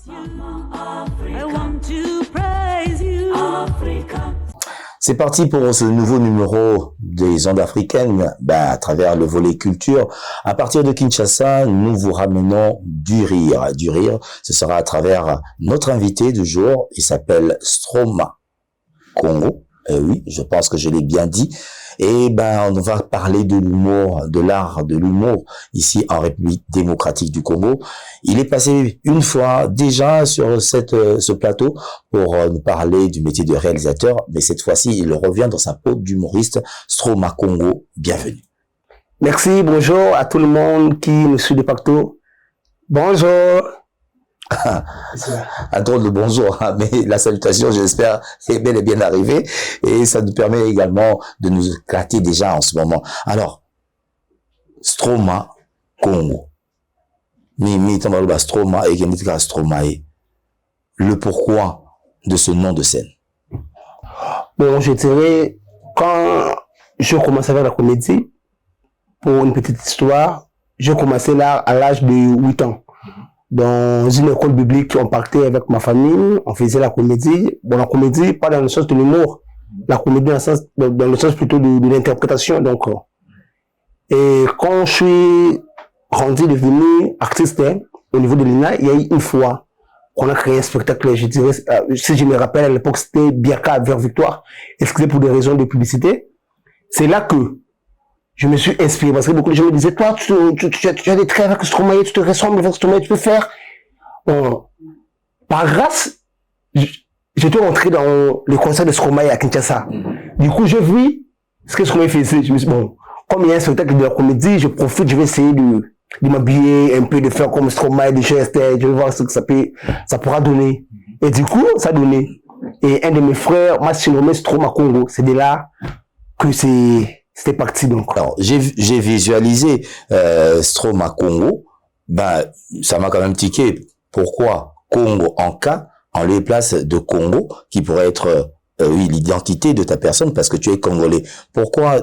I want to praise you, Africa. C'est parti pour ce nouveau numéro des Ondes africaines, à travers le volet culture. À partir de Kinshasa, nous vous ramenons du rire. Du rire, ce sera à travers notre invité du jour. Il s'appelle Stromae Congo. Oui, je pense que je l'ai bien dit. Et on va parler de l'humour, de l'art de l'humour ici en République démocratique du Congo. Il est passé une fois déjà sur ce plateau pour nous parler du métier de réalisateur, mais cette fois-ci, il revient dans sa peau d'humoriste. Stromae Congo, bienvenue. Merci, bonjour à tout le monde qui nous suit de partout. Bonjour. Un drôle de bonjour, mais la salutation, j'espère, est bel et bien arrivée et ça nous permet également de nous éclater déjà en ce moment. Alors, Stromae Congo. Stromae. Le pourquoi de ce nom de scène? Bon, je dirais, quand je commençais à faire la comédie, pour une petite histoire, je commençais là à l'âge de 8 ans. Dans une école publique, on partait avec ma famille, on faisait la comédie. Bon, la comédie, pas dans le sens de l'humour, la comédie dans le sens plutôt de l'interprétation. Donc, et quand je suis rendu devenu artiste, au niveau de l'INA, il y a eu une fois qu'on a créé un spectacle, je dirais, si je me rappelle, à l'époque, c'était Biaka vers Victoire, excusez pour des raisons de publicité. C'est là que je me suis inspiré, parce que beaucoup de gens me disaient, toi, tu as des traits avec Stromae, tu te ressembles avec Stromae, tu peux faire. Bon, par grâce, j'étais rentré dans le concert de Stromae à Kinshasa. Du coup, j'ai vu ce que Stromae faisait. Je me suis dit, bon, comme il y a un spectacle de la comédie, je profite, je vais essayer de m'habiller un peu, de faire comme Stromae, des gestes, je vais voir ce que ça pourra donner. Et du coup, ça a donné. Et un de mes frères m'a surnommé Stromae Congo. C'est de là que c'était parti donc. Alors, j'ai visualisé Stromae Congo. Ça m'a quand même tiqué. Pourquoi Congo en K en lieu et place de Congo, qui pourrait être l'identité de ta personne parce que tu es congolais. Pourquoi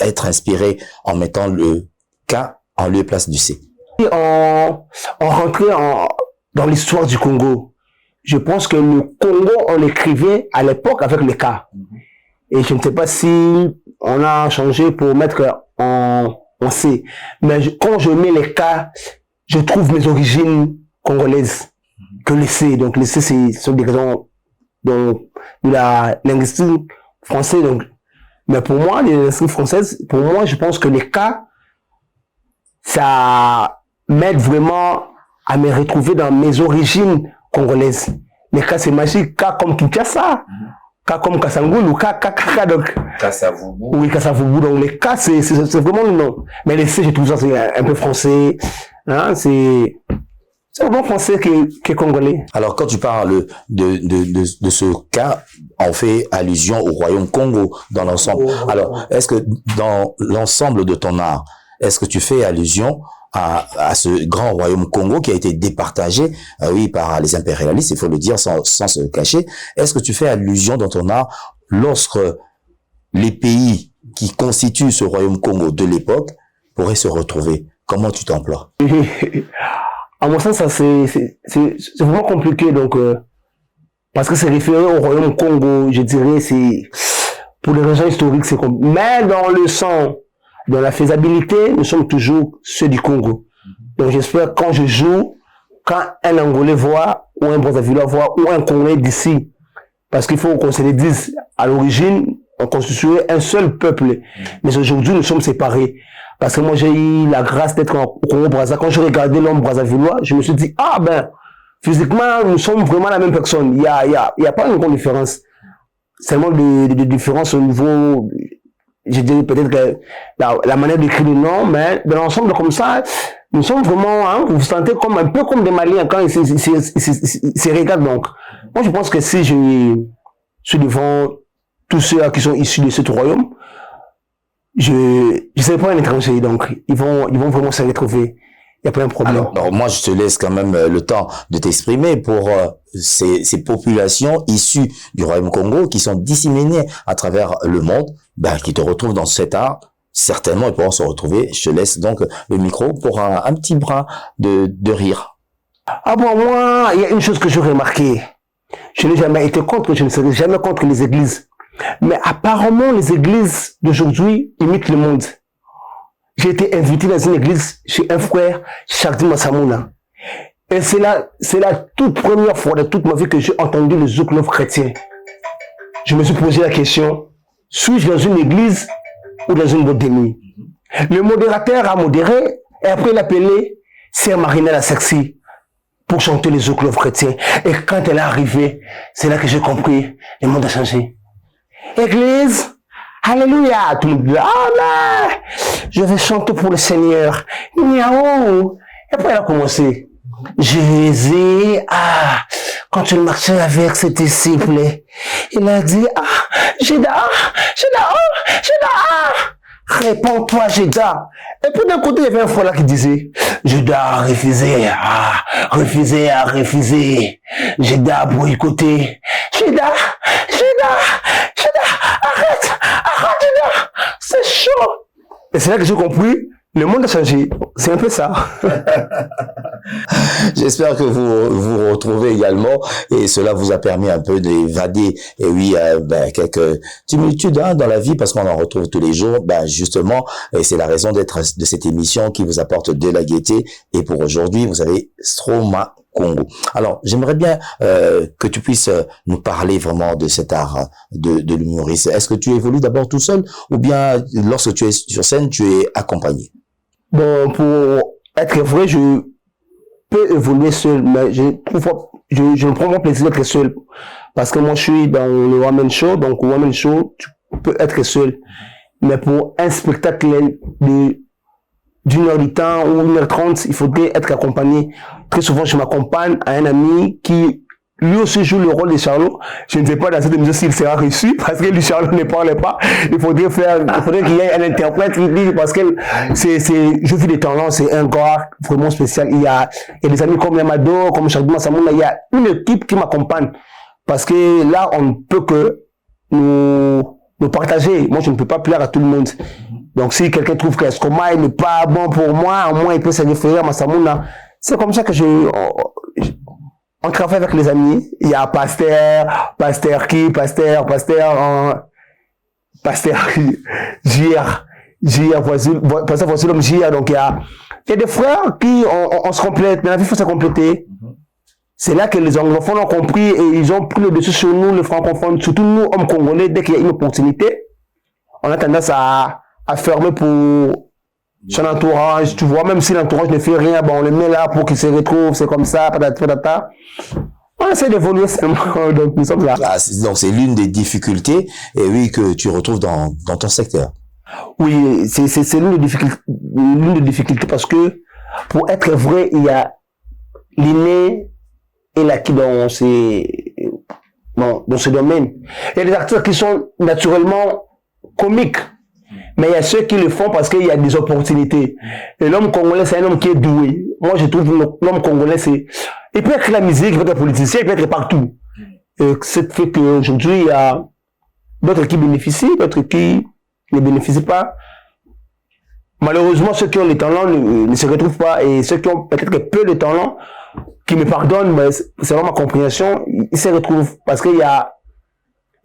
être inspiré en mettant le K en lieu et place du C? On rentrait dans l'histoire du Congo. Je pense que le Congo, on écrivait à l'époque avec le K. Et je ne sais pas si on a changé pour mettre en C. Mais quand je mets les K, je trouve mes origines congolaises que le C. Donc le C, ce sont des raisons de la linguistique française. Donc, mais pour moi, les linguistiques françaises, pour moi, je pense que les K, ça m'aide vraiment à me retrouver dans mes origines congolaises. Les K, c'est magique. K comme Kinshasa. K comme Kassangoulou, K, donc. Kassavoubou. Oui, Kassavoubou, donc les K, c'est vraiment le nom. Mais les C, je trouve ça, c'est un peu français, hein, c'est vraiment français qui est congolais. Alors, quand tu parles de ce cas, on fait allusion au royaume Congo dans l'ensemble. Alors, est-ce que dans l'ensemble de ton art, est-ce que tu fais allusion à ce grand royaume Congo qui a été départagé, par les impérialistes, il faut le dire sans se cacher. Est-ce que tu fais allusion dans ton art lorsque les pays qui constituent ce royaume Congo de l'époque pourraient se retrouver? Comment tu t'emploies? À mon sens, ça c'est vraiment compliqué, donc parce que c'est référé au royaume Congo, je dirais, c'est pour les raisons historiques, c'est comme. Mais dans le sens, dans la faisabilité, nous sommes toujours ceux du Congo. Donc j'espère quand je joue, quand un Angolais voit, ou un Brazzavillois voit, ou un Congolais d'ici, parce qu'il faut qu'on se le dise, à l'origine, on constituait un seul peuple. Mais aujourd'hui, nous sommes séparés. Parce que moi, j'ai eu la grâce d'être au Congo-Brazza. Quand je regardais l'homme Brazzavillois, je me suis dit, physiquement, nous sommes vraiment la même personne. Il y a pas une grande différence. Seulement de différence au niveau, je dirais peut-être que la manière d'écrire le nom, mais dans l'ensemble comme ça, nous sommes vraiment, vous vous sentez comme un peu comme des Maliens quand ils se regardent. Donc, moi, je pense que si je suis devant tous ceux qui sont issus de ce royaume, je sais pas un étranger, donc ils vont vraiment se retrouver. Il n'y a pas un problème. Alors, moi, je te laisse quand même le temps de t'exprimer pour ces populations issues du Royaume Congo qui sont disséminées à travers le monde, qui te retrouvent dans cet art. Certainement, ils pourront se retrouver. Je te laisse donc le micro pour un petit bras de rire. Ah bon, moi, il y a une chose que j'ai remarqué. Je n'ai jamais été contre, je ne serai jamais contre les églises. Mais apparemment, les églises d'aujourd'hui imitent le monde. J'ai été invité dans une église chez un frère, Chardi Massamouna. Et c'est la toute première fois de toute ma vie que j'ai entendu le zouk love chrétien. Je me suis posé la question, suis-je dans une église ou dans une boîte de nuit? Le modérateur a modéré et après il a appelé Sœur Marinella Sexy pour chanter les zouk love chrétiens. Et quand elle est arrivée, c'est là que j'ai compris, le monde a changé. Église, alléluia, tout le monde dit, amen, je vais chanter pour le Seigneur. Miaou. Et après elle a commencé. Jésus, quand il marchait avec ses disciples, il a dit, Judas, réponds-toi, Judas. Et puis d'un côté, il y avait un frère là qui disait, Judas, refusé. Judas, boycotté. Judas, arrête, Judas, c'est chaud. Et c'est là que j'ai compris, le monde a changé. C'est un peu ça. J'espère que vous retrouvez également et cela vous a permis un peu d'évader et oui quelques tumultudes dans la vie parce qu'on en retrouve tous les jours. Justement, et c'est la raison d'être de cette émission qui vous apporte de la gaieté. Et pour aujourd'hui, vous avez Stroma Congo. Alors, j'aimerais bien que tu puisses nous parler vraiment de cet art de l'humoriste. Est-ce que tu évolues d'abord tout seul ou bien lorsque tu es sur scène, tu es accompagné? Bon, pour être vrai, je peux évoluer seul, mais je ne prends pas plaisir d'être seul. Parce que moi, je suis dans le One Man Show, donc au One Man Show, tu peux être seul. Mais pour un spectacle d'une heure du temps ou 1h30, il faudrait être accompagné. Très souvent, je m'accompagne à un ami qui, lui aussi joue le rôle de Charlot. Je ne sais pas dans cette émission s'il sera reçu parce que lui, Charlot ne parle pas. Il faudrait qu'il y ait un interprète qui dit parce que je vis des talents, c'est un gars vraiment spécial. Il y a des amis comme Yamado, comme Charlot Massamouna. Il y a une équipe qui m'accompagne parce que là, on ne peut que nous partager. Moi, je ne peux pas plaire à tout le monde. Donc, si quelqu'un trouve que Escoma n'est pas bon pour moi, au moins il peut se référer à Massamouna. C'est comme ça que on travaille avec les amis. Il y a Pasteur JR, voici l'homme JR. Donc il y a des frères qui, on se complète, mais la vie, il faut se compléter. C'est là que les anglophones ont compris et ils ont pris le dessus sur nous, les francophones, surtout nous, hommes congolais, dès qu'il y a une opportunité, on a tendance à fermer pour son entourage, tu vois, même si l'entourage ne fait rien, on le met là pour qu'il se retrouve, c'est comme ça, patata. On essaie d'évoluer seulement, donc nous sommes là. Donc c'est l'une des difficultés, et oui, que tu retrouves dans ton secteur. Oui, c'est l'une des difficultés parce que, pour être vrai, il y a l'inné et l'acquis dans ce domaine. Il y a des acteurs qui sont naturellement comiques. Mais il y a ceux qui le font parce qu'il y a des opportunités. Et l'homme congolais, c'est un homme qui est doué. Moi, je trouve l'homme congolais, il peut être la musique, il peut être politicien, il peut être partout. Et c'est fait qu'aujourd'hui, il y a d'autres qui bénéficient, d'autres qui ne bénéficient pas. Malheureusement, ceux qui ont le talent ne se retrouvent pas. Et ceux qui ont peut-être peu de talent, qui me pardonnent, mais c'est vraiment ma compréhension, ils se retrouvent parce qu'il y a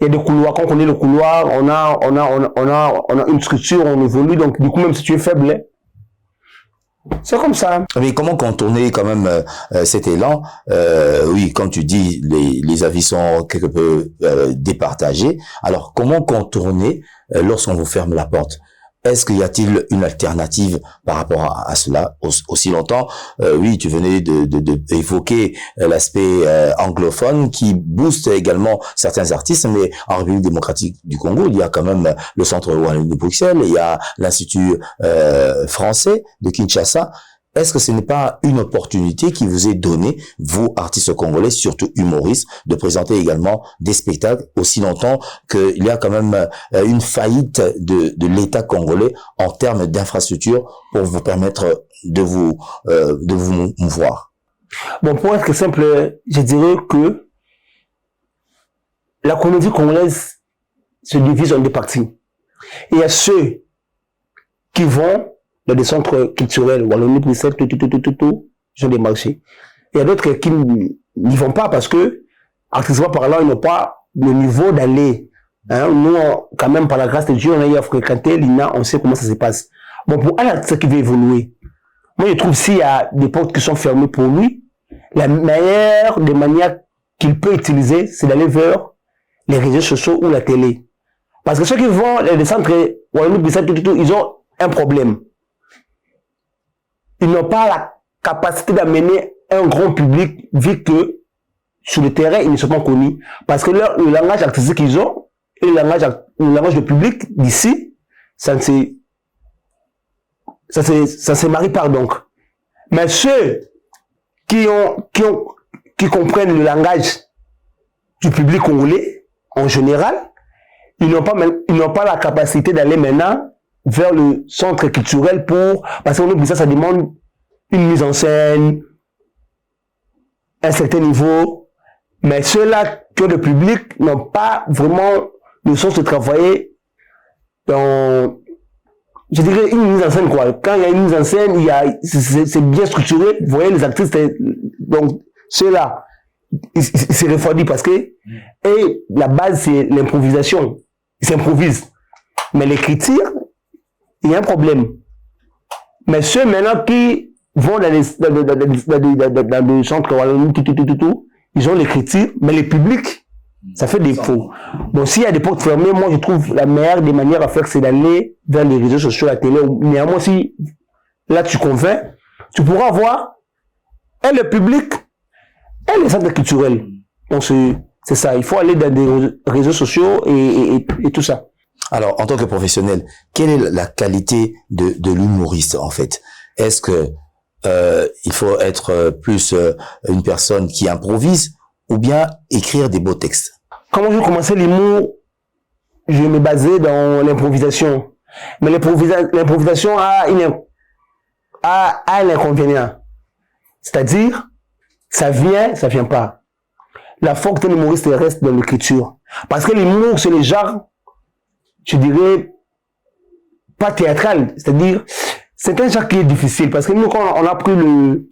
des couloirs. Quand on connaît le couloir, on a une structure, on évolue. Donc, du coup, même si tu es faible, c'est comme ça. Mais comment contourner quand même cet élan? Oui, comme tu dis, les avis sont quelque peu départagés. Alors, comment contourner lorsqu'on vous ferme la porte? Est-ce qu'il y a-t-il une alternative par rapport à cela aussi longtemps? Oui, tu venais d'évoquer l'aspect anglophone qui booste également certains artistes, mais en République démocratique du Congo, il y a quand même le centre Wallonie de Bruxelles, il y a l'Institut français de Kinshasa. Est-ce que ce n'est pas une opportunité qui vous est donnée, vous, artistes congolais, surtout humoristes, de présenter également des spectacles aussi longtemps qu'il y a quand même une faillite de l'État congolais en termes d'infrastructures pour vous permettre de vous mouvoir? Bon, pour être simple, je dirais que la comédie congolaise se divise en deux parties. Il y a ceux qui vont dans des centres culturels, Wallonie, Bruxelles, gens des marchés. Il y a d'autres qui n'y vont pas parce que, artistiquement parlant, ils n'ont pas le niveau d'aller. Hein? Nous, quand même, par la grâce de Dieu, on a eu à fréquenter l'INA, on sait comment ça se passe. Bon, pour un artiste qui veut évoluer, moi, je trouve s'il y a des portes qui sont fermées pour lui, la meilleure des manières qu'il peut utiliser, c'est d'aller vers les réseaux sociaux ou la télé. Parce que ceux qui vont les centres, ils ont un problème. Ils n'ont pas la capacité d'amener un grand public, vu que sur le terrain, ils ne sont pas connus. Parce que le langage artistique qu'ils ont, et le langage de public d'ici, ça ne se marie pas donc. Mais ceux qui comprennent le langage du public congolais, en général, ils n'ont pas la capacité d'aller maintenant vers le centre culturel parce qu'on oublie ça demande une mise en scène, un certain niveau. Mais ceux-là qui ont le public n'ont pas vraiment le sens de travailler dans, je dirais, une mise en scène, quoi. Quand il y a une mise en scène, c'est bien structuré. Vous voyez, les artistes, donc, ceux-là, ils se refroidissent parce que, et la base, c'est l'improvisation. Ils s'improvisent. Mais l'écriture, il y a un problème. Mais ceux maintenant qui vont dans le centre, ils ont l'écriture, mais le public, ça fait défaut. Donc, s'il y a des portes fermées, moi, je trouve la meilleure des manières à faire, c'est d'aller vers les réseaux sociaux, la télé. Néanmoins, si là, tu convaincs, tu pourras voir et le public et les centres culturels. Donc, c'est ça. Il faut aller dans des réseaux sociaux et tout ça. Alors, en tant que professionnel, quelle est la qualité de l'humoriste, en fait? Est-ce que il faut être plus une personne qui improvise ou bien écrire des beaux textes? Quand je commençais l'humour, je me basais dans l'improvisation. Mais l'improvisation a un inconvénient. C'est-à-dire, ça vient pas. La force d'un humoriste reste dans l'écriture. Parce que l'humour, c'est le genre, je dirais, pas théâtral. C'est-à-dire, c'est un genre qui est difficile. Parce que nous, quand on a pris le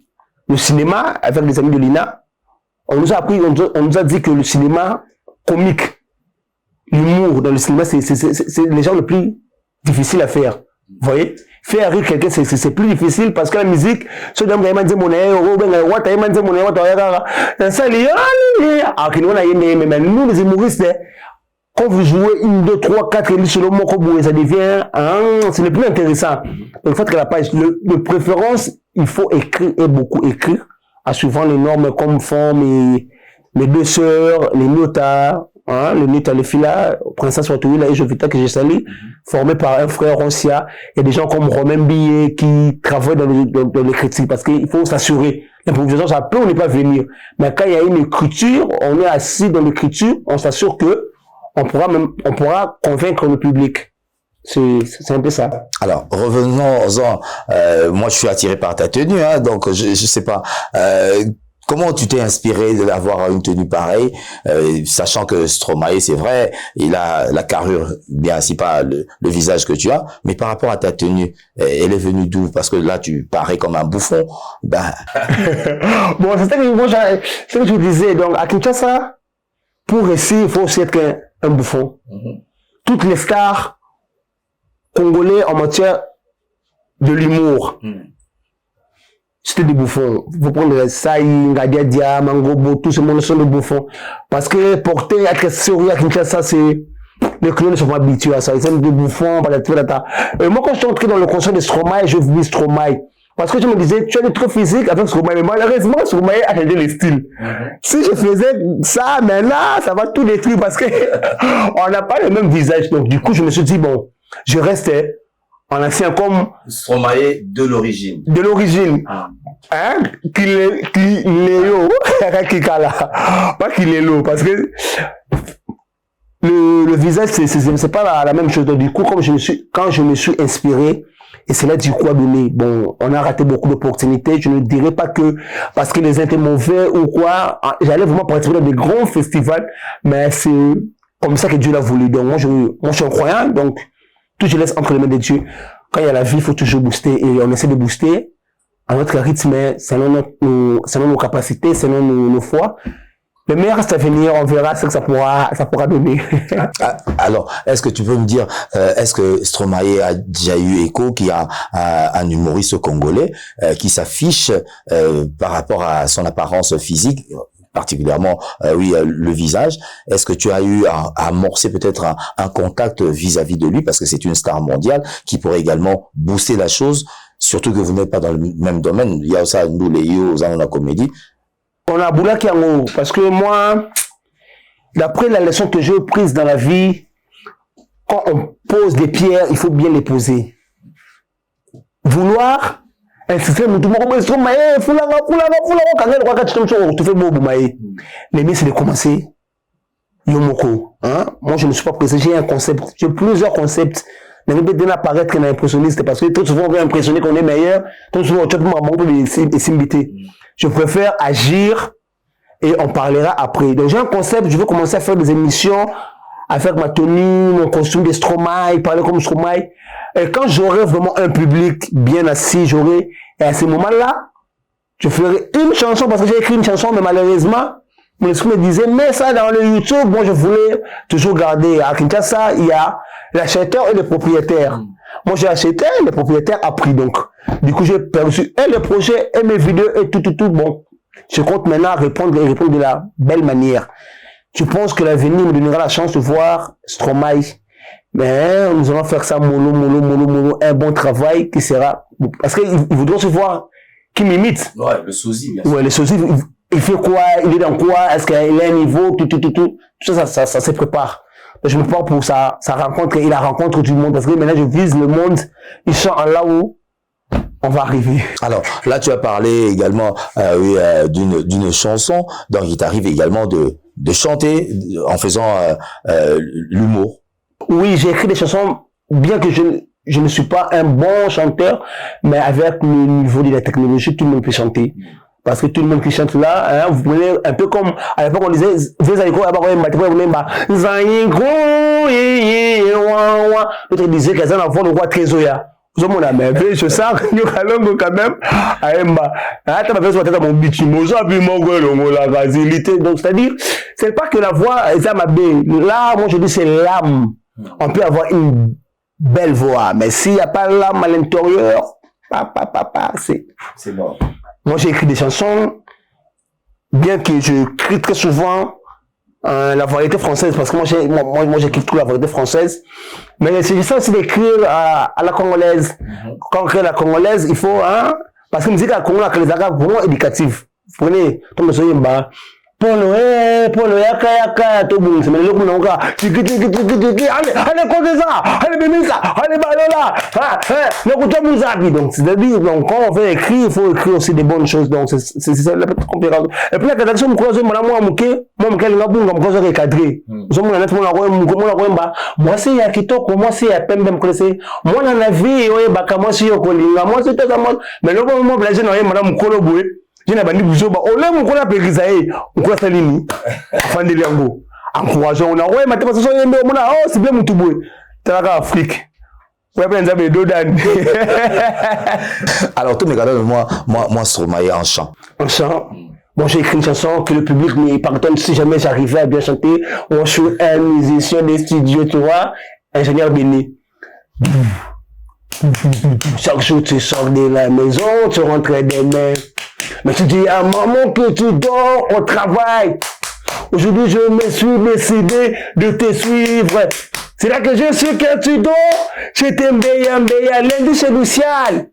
cinéma avec les amis de l'INA, on nous a dit que le cinéma comique, l'humour dans le cinéma, c'est les genres le plus difficile à faire. Vous voyez? Faire rire quelqu'un, c'est plus difficile parce que la musique, ceux d'hommes qui ont dit mon mais nous, les humoristes, quand vous jouez 1, 2, 3, 4 élites sur le mot, ça devient, ce n'est plus intéressant. Donc, fait que la page, de préférence, il faut écrire et beaucoup écrire, en suivant les normes comme font mes deux sœurs, les notas, le nota, le fila, Princesse Watoula et Jovita que j'ai salé, formé par un frère Roncia. Il y a des gens comme Romain Billet qui travaillent dans l'écriture parce qu'il faut s'assurer. L'improvisation, ça peut ou ne pas venir. Mais quand il y a une écriture, on est assis dans l'écriture, on s'assure que on pourra convaincre le public. C'est un peu ça. Alors, revenons-en. Moi, je suis attiré par ta tenue, donc je sais pas. Comment tu t'es inspiré d'avoir une tenue pareille, sachant que Stromae, c'est vrai, il a la carrure, bien si pas le visage que tu as, mais par rapport à ta tenue, elle est venue d'où? Parce que là, tu parais comme un bouffon. Ben... Bon, c'est ce que je disais. Donc, à Kinshasa, pour réussir, il faut aussi être un bouffon. Toutes les stars congolais en matière de l'humour, c'était des bouffons. Vous prenez Saï, Ngadiadia, Mangobo, tout ce monde sont des bouffons. Parce que porter, être sourire à Kinshasa, c'est, les clients ne sont pas habitués à ça. Ils sont des bouffons, moi, quand je suis entré dans le concert de Stromae, je vis Stromae. Parce que je me disais, tu as des trucs physiques avec Stromae. Mais malheureusement, Stromae a changé les styles. Si je faisais ça, mais là, ça va tout détruire parce que on n'a pas le même visage. Donc, du coup, je me suis dit, bon, je restais en ancien comme Stromae de l'origine. De l'origine. Hein? Kiléo. Pas Kilélo. Parce que le visage, c'est pas la même chose. Donc, du coup, quand je me suis inspiré, et c'est là du coup à donner. Bon, on a raté beaucoup d'opportunités. Je ne dirais pas que parce que les uns étaient mauvais ou quoi. J'allais vraiment participer dans des grands festivals, mais c'est comme ça que Dieu l'a voulu. Donc moi je suis un croyant, donc tout je laisse entre les mains de Dieu. Quand il y a la vie, il faut toujours booster et on essaie de booster à notre rythme, selon nos capacités, selon nos foi. Le meilleur reste à venir, on verra ce que ça pourra donner. Alors, est-ce que tu peux me dire, est-ce que Stromae a déjà eu écho, qui a un humoriste congolais qui s'affiche par rapport à son apparence physique, particulièrement le visage? Est-ce que tu as eu à amorcer peut-être un contact vis-à-vis de lui, parce que c'est une star mondiale qui pourrait également booster la chose, surtout que vous n'êtes pas dans le même domaine. Il y a ça, nous les yo, dans la comédie. On a Boula qui est en haut, parce que moi, d'après la leçon que j'ai prise dans la vie, quand on pose des pierres, il faut bien les poser. Vouloir insister, le mieux c'est de commencer. Yomoko. Hein? Moi, je ne suis pas pressé, j'ai un concept, j'ai plusieurs concepts. Ne pas bien apparaître un impressionniste, parce que trop souvent on veut impressionner qu'on est meilleur, trop souvent on tient de s'imiter. Je préfère agir et on parlera après. Donc j'ai un concept, je veux commencer à faire des émissions, à faire ma tenue, mon costume de Stromae, parler comme Stromae. Et quand j'aurai vraiment un public bien assis, et à ce moment-là, je ferai une chanson, parce que j'ai écrit une chanson, mais malheureusement, mon esprit me disait, mets ça dans le YouTube. Moi, je voulais toujours garder. À Kinshasa, il y a l'acheteur et le propriétaire. Moi, j'ai acheté, le propriétaire a pris. Donc, du coup, j'ai perçu et le projet, et mes vidéos, et tout. Bon, je compte maintenant répondre de la belle manière. Je pense que l'avenir me donnera la chance de voir Stromae. Mais nous allons faire ça mollo, un bon travail qui sera... Parce qu'ils voudront se voir qui m'imite. Ouais, le sosie, bien sûr. Ouais, le sosie, il fait quoi, il est dans quoi, est-ce qu'il a un niveau, tout ça se prépare. Je me prends pour sa rencontre et la rencontre du monde, parce que maintenant je vise le monde, ils sont là où on va arriver. Alors, là tu as parlé également d'une chanson, donc il t'arrive également de chanter en faisant l'humour. Oui, j'ai écrit des chansons, bien que je ne suis pas un bon chanteur, mais avec le niveau de la technologie, tout le monde peut chanter. Parce que tout le monde qui chante là, hein, vous prenez un peu comme, à l'époque on disait, l'autre disait qu'elles ont la voix de roi Trésoya. Vous avez mon ami, je sens que nous allons quand même, donc c'est-à-dire, c'est pas que la voix est amabée. Là, moi je dis c'est l'âme. On peut avoir une belle voix, mais s'il n'y a pas l'âme à l'intérieur, c'est bon. Moi, j'ai écrit des chansons, bien que je crie très souvent la variété française, parce que moi j'écris toute la variété française. Mais c'est ça aussi d'écrire à la congolaise. Quand on crée la congolaise, il faut, hein, parce que la musique à la congolaise, c'est vraiment éducative. Vous prenez, comme le soyemba. Polo yaka to bung mais le kuna nga tiki allez cause ça allez bimisa allez balola ne kuta muzabi. Donc c'est-à-dire, donc quand on veut écrire, il faut écrire aussi des bonnes choses. Donc c'est ça la petite conférence. Et puis la rédaction me croise moi linga bunga mkozo recadrer zo mona net mona ko moi c'est ya kitoko, moi c'est ya pembe mkolese moi na vie oye baka moi si yokolinga moi c'est tout ça mais le moment blaze na ye madame mkolo boye. Je n'ai pas dit que je n'ai pas dit que alors, tout mes gars, moi, Stromae en chant. En chant. Bon, j'ai écrit une chanson que le public me pardonne si jamais j'arrivais à bien chanter. Moi, je suis un musicien des studios, tu vois, ingénieur béni. Chaque jour, tu sors de la maison, tu rentres des mains. Mais tu dis à maman que tu dors au travail. Aujourd'hui, je me suis décidé de te suivre. C'est là que je suis que tu dors. Je t'aime bien. Lundi, c'est Lucial.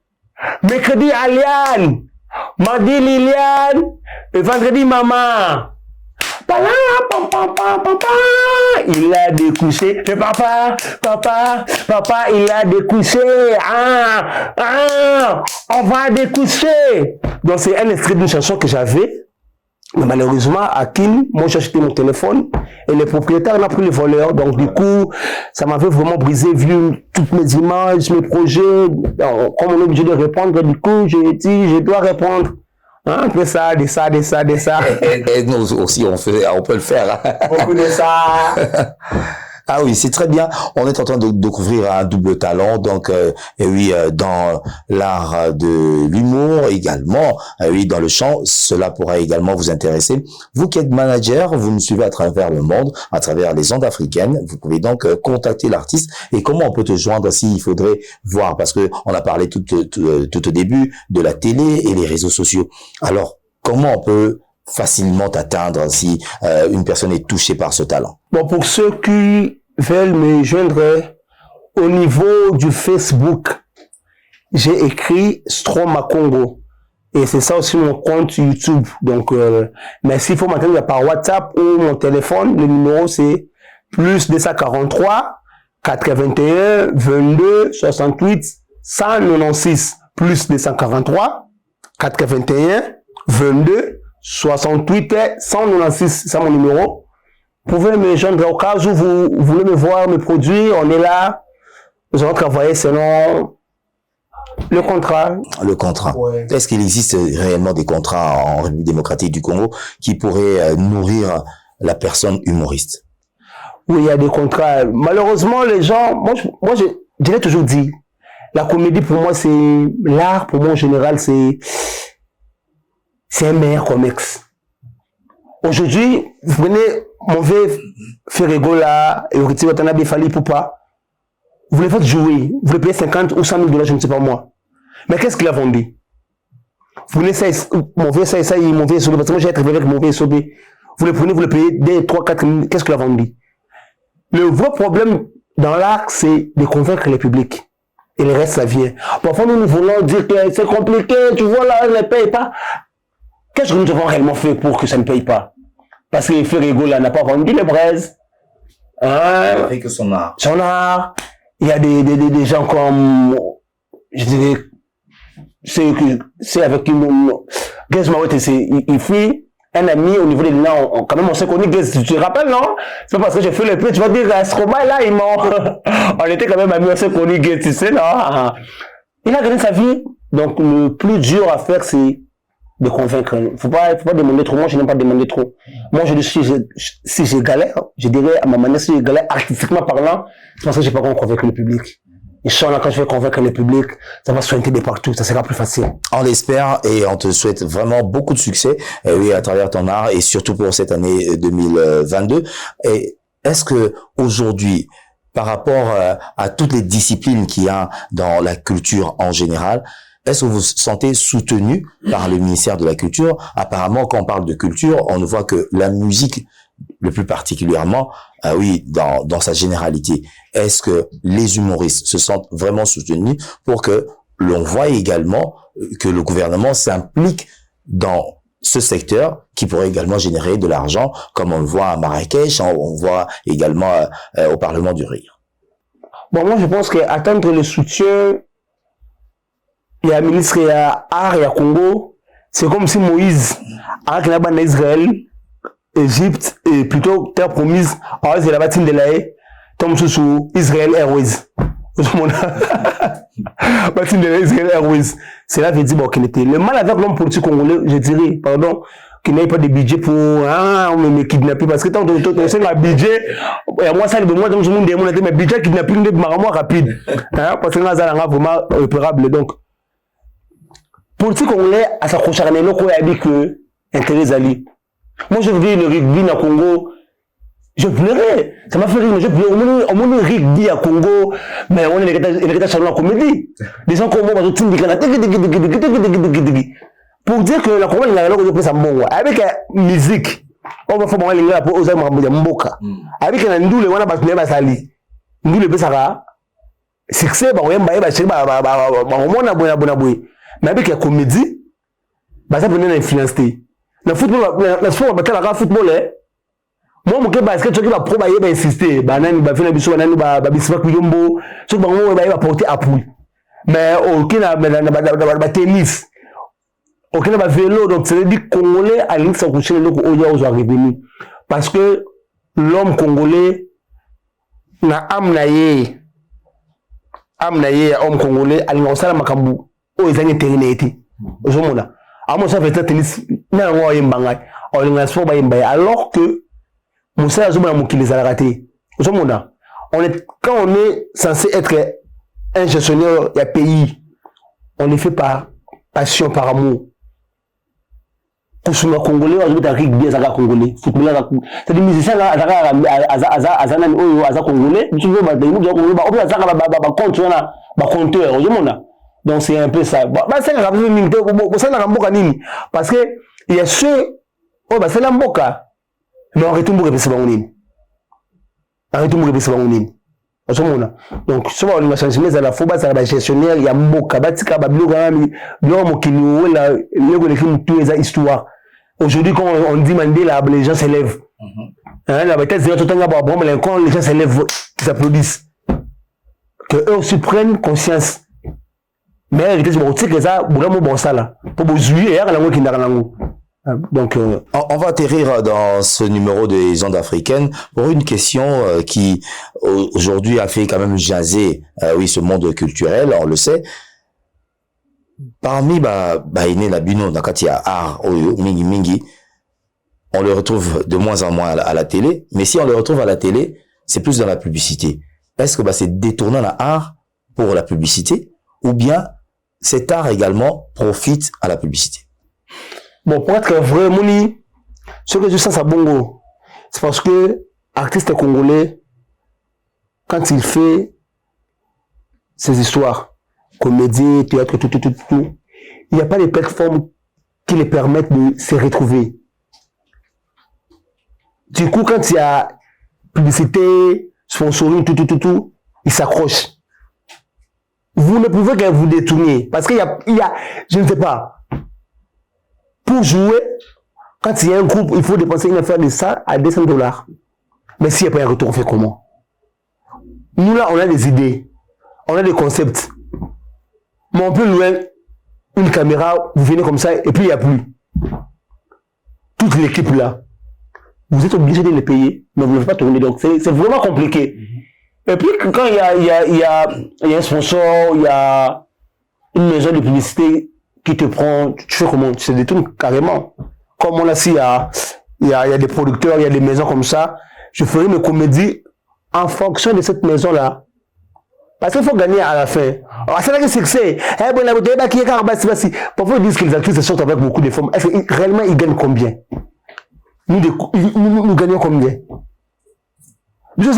Mercredi, Aliane. Mardi, Liliane. Et vendredi, maman. Il a découché. Papa, il a découché. On va découcher. Donc c'est un extrait d'une chanson que j'avais. Mais malheureusement, à Kin, moi j'ai acheté mon téléphone et le propriétaire n'a pris le voleur. Donc du coup, ça m'avait vraiment brisé, vu toutes mes images, mes projets. Donc, comme on est obligé de répondre, du coup, j'ai dit, je dois répondre. Hein, de ça. Et nous aussi, on peut le faire. On connaît ça. Ah oui, c'est très bien. On est en train de découvrir un double talent, donc et oui, dans l'art de l'humour également, oui, dans le chant, cela pourrait également vous intéresser. Vous qui êtes manager, vous nous suivez à travers le monde, à travers les ondes africaines. Vous pouvez donc contacter l'artiste. Et comment on peut te joindre s'il faudrait voir, parce que on a parlé tout au début de la télé et les réseaux sociaux. Alors, comment on peut facilement t'atteindre si une personne est touchée par ce talent? Bon, pour ceux qui veulent me joindre au niveau du Facebook, j'ai écrit Stroma Congo. Et c'est ça aussi mon compte YouTube. Donc, mais s'il faut m'atteindre par WhatsApp ou mon téléphone, le numéro c'est plus 243 81 22 68 196 plus 243 81 22 68 196, c'est mon numéro. Vous pouvez me joindre au cas où vous voulez me voir, me produire, on est là. Nous allons travailler selon le contrat. Le contrat. Ouais. Est-ce qu'il existe réellement des contrats en République démocratique du Congo qui pourraient nourrir la personne humoriste? Oui, il y a des contrats. Malheureusement, les gens, moi je l'ai toujours dit, la comédie pour moi, c'est l'art, pour moi en général, c'est un meilleur comex. Aujourd'hui, vous prenez mauvais Ferregola et Oriti Watanabe Fali Poupa, vous les faites jouer, vous les payez 50 ou 100 000 $, je ne sais pas moi. Mais qu'est-ce qu'il a vendu? Vous prenez ça, mauvais ça, mauvais Sobé, parce que moi j'ai travaillé avec mauvais Sobé. Vous les prenez, vous les payez des 3, 4 000, qu'est-ce qu'il a vendu? Le vrai problème dans l'art, c'est de convaincre le public. Et le reste, ça vient. Parfois, nous voulons dire que c'est compliqué, tu vois là, elle ne paye pas. Qu'est-ce que nous devons réellement faire pour que ça ne paye pas? Parce que Ferregola n'a pas vendu les braises. Hein? Avec son art. Son art. Il y a des gens comme, je dirais, c'est avec une, Gaz Mawet, il fait un ami au niveau des liens, quand même on s'est connu, Gaz, tu te rappelles, non? C'est pas parce que j'ai fait le prix, tu vas dire, Stroma là, il mort. On était quand même amis, on s'est connu, Gaz, tu sais, non? Il a gagné sa vie. Donc, le plus dur à faire, c'est de convaincre. Faut pas demander trop. Moi, je n'aime pas demander trop. Moi, je dis, si j'ai galère, je dirais à ma manière, si j'ai galère, artistiquement parlant, c'est parce que j'ai pas encore convaincre le public. Inch'Allah, quand je vais convaincre le public, ça va soigner de partout, ça sera plus facile. On l'espère et on te souhaite vraiment beaucoup de succès, oui, à travers ton art et surtout pour cette année 2022. Et est-ce que aujourd'hui, par rapport à toutes les disciplines qu'il y a dans la culture en général, est-ce que vous vous sentez soutenu par le ministère de la Culture? Apparemment, quand on parle de culture, on voit que la musique, le plus particulièrement, oui, dans sa généralité, est-ce que les humoristes se sentent vraiment soutenus pour que l'on voit également que le gouvernement s'implique dans ce secteur qui pourrait également générer de l'argent, comme on le voit à Marrakech, on voit également au Parlement du Rire? Bon, moi, je pense qu'attendre le soutien, il y a un ministre, il y a Art, il y a Congo, c'est comme si Moïse, avec la bande d'Israël, Égypte, et plutôt terre promise, alors c'est la bâtine de l'Aïe, tombe sous Israel Airways. Bâtine de l'Aïe, Israel Airways. C'est là que je dis, bon, qu'il était. Le mal avec l'homme politique congolais, je dirais, pardon, qu'il n'ait pas de budget pour, me kidnapper, parce que tant que c'est un budget, et moi, ça, moi, donc, je me demande, mais budget kidnapping, c'est vraiment rapide. Parce que là, ça, c'est vraiment opérable. Donc, politique congolais, à sa prochaine année, il a dit que, intérêt Ali. Moi, je vis le rugby au Congo, je pleurais. Ça m'a fait rire, mais je pleurais. On m'a dit rugby à Congo, mais on est les salons en comédie. Les gens comme moi, ils ont pour dire que la comédie, il y a un bon. Avec la musique, on va faire un peu aux hommes de Mboka. Avec un ndoule, on a battu les basali. Ndoule, Bessara. Succès, on a mais avec la comédie, ça peut nous influencer. Le football, le sport, on va la football, moi, mon basket, tu vas probailler, va insister. Banane, va faire la biso, banane, va bisma kuyombo. Tu vas porter à pouille. Mais aucun n'a tennis. Aucun n'a vélo. Donc, c'est dit Congolais, à l'île, ça couche le loco aux revenus. Parce que l'homme congolais n'a amnaye, homme congolais, à l'île, ça makambu. Oh, ils ont été terminés. Aujourd'hui, à moi, ça fait tennis. Alors que Moussa Azuma Moukili a raté. quand on est censé être un gestionnaire d'un pays, on le fait par passion, par amour. Pour ce Congolais, on a dit bien ça Congolais. Footballeur, c'est-à-dire musicien là, Azanani Oyo, Aza Congolais. Tu veux bah nous Congolais, bah on a compteur, donc c'est un peu ça. Bah c'est la parce que il y a ceux, oh bah c'est la mboka, mais on retourne pour c'est bangonine. On retourne pour c'est bangonine. Donc souvent on a changé mais à la fois ça va gestionnaire il y a mboka batika ba bilo mokino la lego les films tout les histoires. Aujourd'hui quand on dit Mandela les gens s'élèvent. Hein la bataille c'est tout un gars bon mais quand les gens s'élèvent ils applaudissent. Que eux aussi prennent conscience. Mais la réalité c'est que ça vraiment bon ça là. Pour vous jouer la langue qui n'a rien. Donc, on va atterrir dans ce numéro des ondes africaines pour une question qui aujourd'hui a fait quand même jaser oui ce monde culturel, on le sait. Parmi ine la bino nakati ya art mingi on le retrouve de moins en moins à la télé, mais si on le retrouve à la télé, c'est plus dans la publicité. Est-ce que c'est détournant la art pour la publicité ou bien cet art également profite à la publicité? Bon, pour être vrai, Mouni, ce que je sens à Bongo, c'est parce que artiste congolais, quand il fait ses histoires, comédie, théâtre, tout, il n'y a pas de plateformes qui les permettent de se retrouver. Du coup, quand il y a publicité, sponsoring, tout, il s'accroche. Vous ne pouvez que vous détourner, parce qu'il y a, je ne sais pas, pour jouer, quand il y a un groupe, il faut dépenser une affaire de ça à $200. Mais s'il n'y a pas un retour, on fait comment? Nous là, on a des idées, on a des concepts. Mais on peut louer une caméra, vous venez comme ça, et puis il n'y a plus. Toute l'équipe là, vous êtes obligé de les payer, mais vous ne pouvez pas tourner. Donc c'est vraiment compliqué. Et puis quand il y a un sponsor, il y a une maison de publicité qui te prend, tu fais comment? Tu te détournes carrément. Comme on a si il y a des producteurs, il y a des maisons comme ça. Je ferai mes comédies en fonction de cette maison-là. Parce qu'il faut gagner à la fin. Alors, c'est là que c'est. Parfois, ils disent que les actrices sortent avec beaucoup de femmes. Est-ce que réellement, ils gagnent combien? Nous gagnons combien? Vous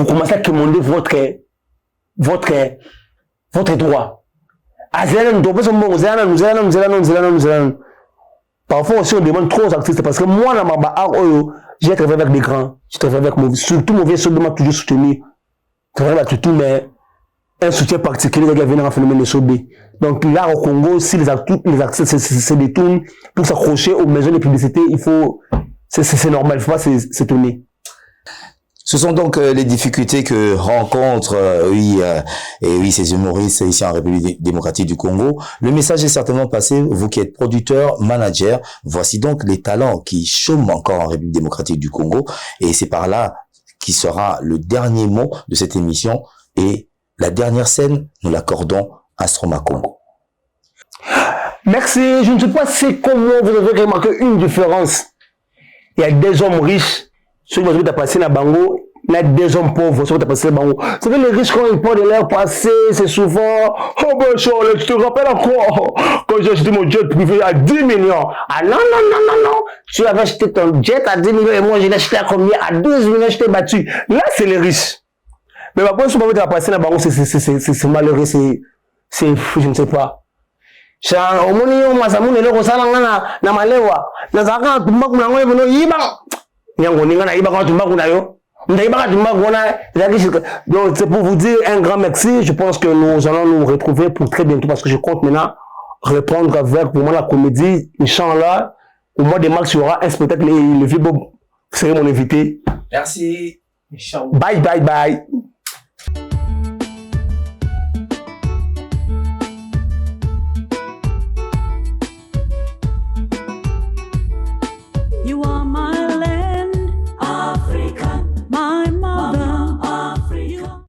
commencez à commander votre droit. Parfois aussi on demande trop aux artistes parce que moi dans ma art j'ai travaillé avec des grands, j'ai travaillé avec surtout mon vieux soldat m'a toujours soutenu. Travailler avec tout mais un soutien particulier qui vient dans un phénomène de sobé. Donc là au Congo si les artistes se détournent pour s'accrocher aux maisons de publicité, il faut c'est normal, il faut pas s'étonner. Ce sont donc les difficultés que rencontrent ces humoristes ici en République démocratique du Congo. Le message est certainement passé, vous qui êtes producteur, manager, voici donc les talents qui chôment encore en République démocratique du Congo et c'est par là qui sera le dernier mot de cette émission et la dernière scène, nous l'accordons à Stroma Congo. Merci, je ne sais pas si comment vous avez remarqué une différence. Il y a des hommes riches ceux qui vont passer dans Bango, il y a des hommes pauvres ceux qui vont passer dans Bango. C'est que les riches, quand ils parlent de leur passé, c'est souvent oh ben Charles, tu te rappelles encore quand j'ai acheté mon jet privé à 10 millions. Ah non, tu avais acheté ton jet à 10 millions et moi je l'ai acheté à combien? À 12 millions, je t'ai battu. Là, c'est les riches. Mais par contre, si on va passer dans Bango, c'est malheureux, c'est je ne sais pas. Au moins, on m'a dit que ça na malewa. Na zaka tumba kuna ngwe bono yiba. Nyango ninga na yiba kwa tumba kuna yo. Donc c'est pour vous dire un grand merci. Je pense que nous allons nous retrouver pour très bientôt parce que je compte maintenant répondre avec pour moi la comédie Inch'Allah. Au mois de mars, il y aura un spectacle et le vieux Bob serait mon invité. Merci. Bye.